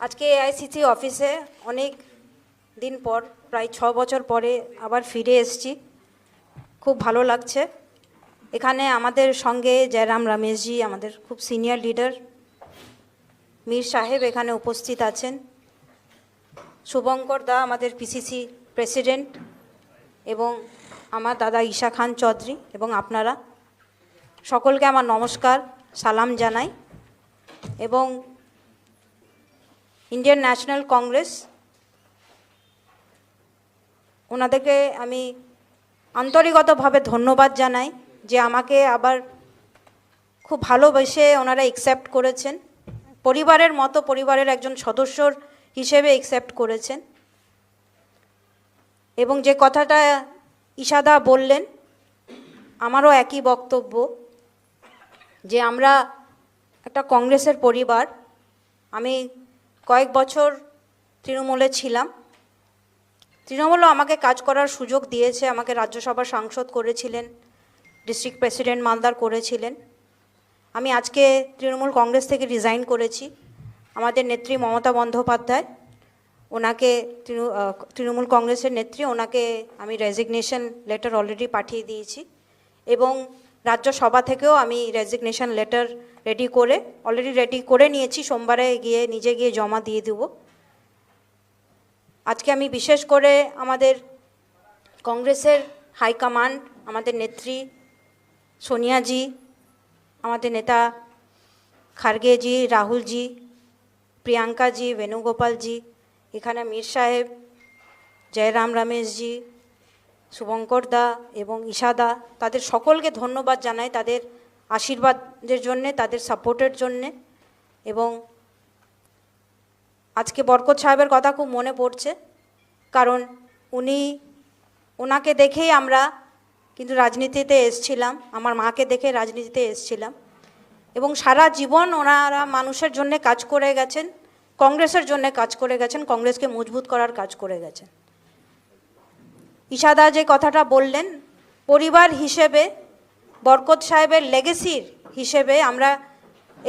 আজকে এআইসিসি অফিসে অনেক দিন পর প্রায় 6 বছর পরে আবার ফিরে এসেছি। খুব ভালো লাগছে। এখানে আমাদের সঙ্গে জয়রাম রমেশজি, আমাদের খুব সিনিয়র লিডার, মীর সাহেব এখানে উপস্থিত আছেন, শুভঙ্কর দা আমাদের পিসিসি প্রেসিডেন্ট, এবং আমার দাদা ঈশা খান চৌধুরী, এবং আপনারা সকলকে আমার নমস্কার, সালাম জানাই। এবং ইন্ডিয়ান ন্যাশনাল কংগ্রেস, ওনাদেরকে আমি আন্তরিকতাভাবে ধন্যবাদ জানাই যে আমাকে আবার খুব ভালোবেসে ওনারা অ্যাকসেপ্ট করেছেন, পরিবারের মতো, পরিবারের একজন সদস্যর হিসেবে অ্যাকসেপ্ট করেছেন। এবং যে কথাটা ঈশাদা বললেন, আমারও একই বক্তব্য যে আমরা একটা কংগ্রেসের পরিবার। আমি কয়েক বছর তৃণমূলে ছিলাম। তৃণমূলও আমাকে কাজ করার সুযোগ দিয়েছে, আমাকে রাজ্যসভার সাংসদ করেছিলেন, ডিস্ট্রিক্ট প্রেসিডেন্ট মালদার করেছিলেন। আমি আজকে তৃণমূল কংগ্রেস থেকে রিজাইন করেছি। আমাদের নেত্রী মমতা বন্দ্যোপাধ্যায়, ওনাকে তৃণমূল কংগ্রেসের নেত্রী, ওনাকে আমি রেজিগনেশন লেটার অলরেডি পাঠিয়ে দিয়েছি, এবং রাজ্যসভা থেকেও আমি রেজিগনেশন লেটার অলরেডি রেডি করে নিয়েছি। সোমবারে নিজে গিয়ে জমা দিয়ে দেব। আজকে আমি বিশেষ করে আমাদের কংগ্রেসের হাইকমান্ড, আমাদের নেত্রী সোনিয়াজি, আমাদের নেতা খার্গেজি, রাহুলজি, প্রিয়াঙ্কাজি, বেণুগোপালজি, এখানে মীর সাহেব, জয়রাম রমেশজি, শুভঙ্কর দা এবং ঈশাদা, তাদের সকলকে ধন্যবাদ জানাই তাদের আশীর্বাদের জন্যে, তাদের সাপোর্টের জন্যে। এবং আজকে বরকত সাহেবের কথা খুব মনে পড়ছে, কারণ ওনাকে দেখেই আমরা কিন্তু রাজনীতিতে এসছিলাম, আমার মাকে দেখে রাজনীতিতে এসছিলাম। এবং সারা জীবন ওনারা মানুষের জন্য কাজ করে গেছেন, কংগ্রেসের জন্য কাজ করে গেছেন, কংগ্রেসকে মজবুত করার কাজ করে গেছেন। ঈশাদা যে কথাটা বললেন, পরিবার হিসেবে, বরকত সাহেবের লেগেসির হিসেবে আমরা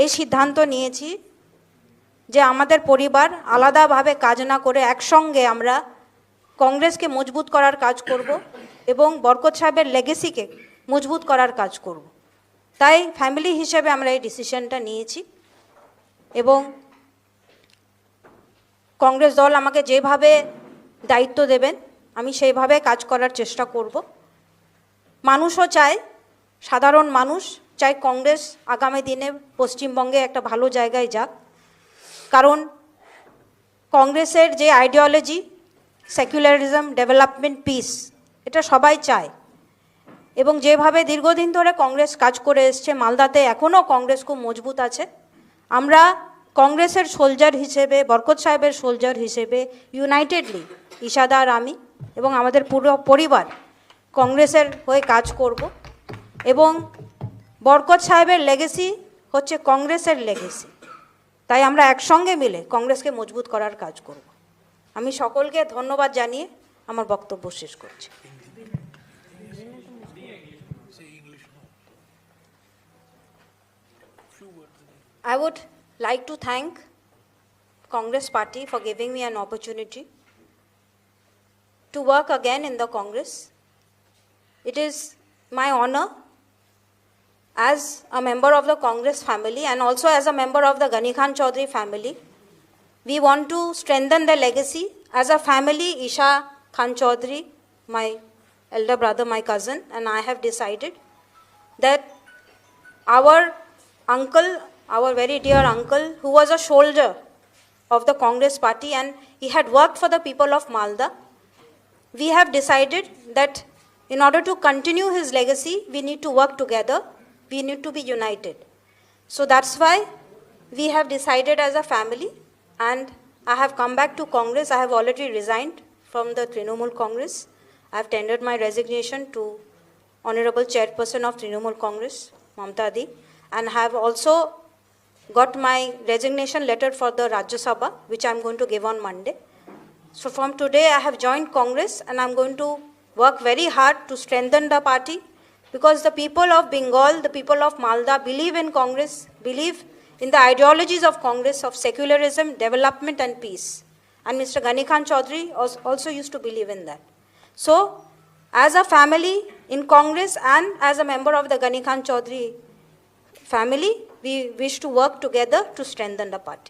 এই সিদ্ধান্ত নিয়েছি যে আমাদের পরিবার আলাদাভাবে কাজ না করে একসঙ্গে আমরা কংগ্রেসকে মজবুত করার কাজ করব এবং বরকত সাহেবের লেগেসিকে মজবুত করার কাজ করব। তাই ফ্যামিলি হিসেবে আমরা এই ডিসিশনটা নিয়েছি। এবং কংগ্রেস দল আমাকে যেভাবে দায়িত্ব দেবেন আমি সেইভাবে কাজ করার চেষ্টা করব। মানুষও চায়, সাধারণ মানুষ চায় কংগ্রেস আগামী দিনে পশ্চিমবঙ্গে একটা ভালো জায়গায় যাক, কারণ কংগ্রেসের যে আইডিওলজি, সেকুলারিজম, ডেভেলপমেন্ট, পিস, এটা সবাই চায়। এবং যেভাবে দীর্ঘদিন ধরে কংগ্রেস কাজ করে এসছে, মালদাতে এখনও কংগ্রেস খুব মজবুত আছে। আমরা কংগ্রেসের সোলজার হিসেবে, বরকত সাহেবের সোলজার হিসেবে ইউনাইটেডলি, ঈশাদা আর আমি এবং আমাদের পুরো পরিবার কংগ্রেসের হয়ে কাজ করব। এবং বরকত সাহেবের লেগেসি হচ্ছে কংগ্রেসের লেগেসি, তাই আমরা একসঙ্গে মিলে কংগ্রেসকে মজবুত করার কাজ করব। আমি সকলকে ধন্যবাদ জানিয়ে আমার বক্তব্য শেষ করছি। I would like to thank Congress Party for giving me an opportunity to work again in the Congress. It is my honor as a member of the Congress family and also as a member of the Ghani Khan Chaudhary family. We want to strengthen the legacy. As a family, Isha Khan Chaudhary, my elder brother, my cousin, and I have decided that our uncle, our very dear uncle, who was a soldier of the Congress party and he had worked for the people of Malda, we have decided that in order to continue his legacy, we need to work together, we need to be united. So that's why we have decided as a family, and I have come back to Congress. I have already resigned from the Trinamool Congress. I have tendered my resignation to Honorable Chairperson of Trinamool Congress, Mamta Di, and have also got my resignation letter for the Rajya Sabha, which I am going to give on Monday. So from today I have joined Congress and I am going to work very hard to strengthen the party, because the people of Bengal, the people of Malda believe in Congress, believe in the ideologies of Congress of secularism, development and peace. And Mr. Ganikant Chaudhary also used to believe in that. So, as a family in Congress and as a member of the Ganikant Chaudhary family, we wish to work together to strengthen the party.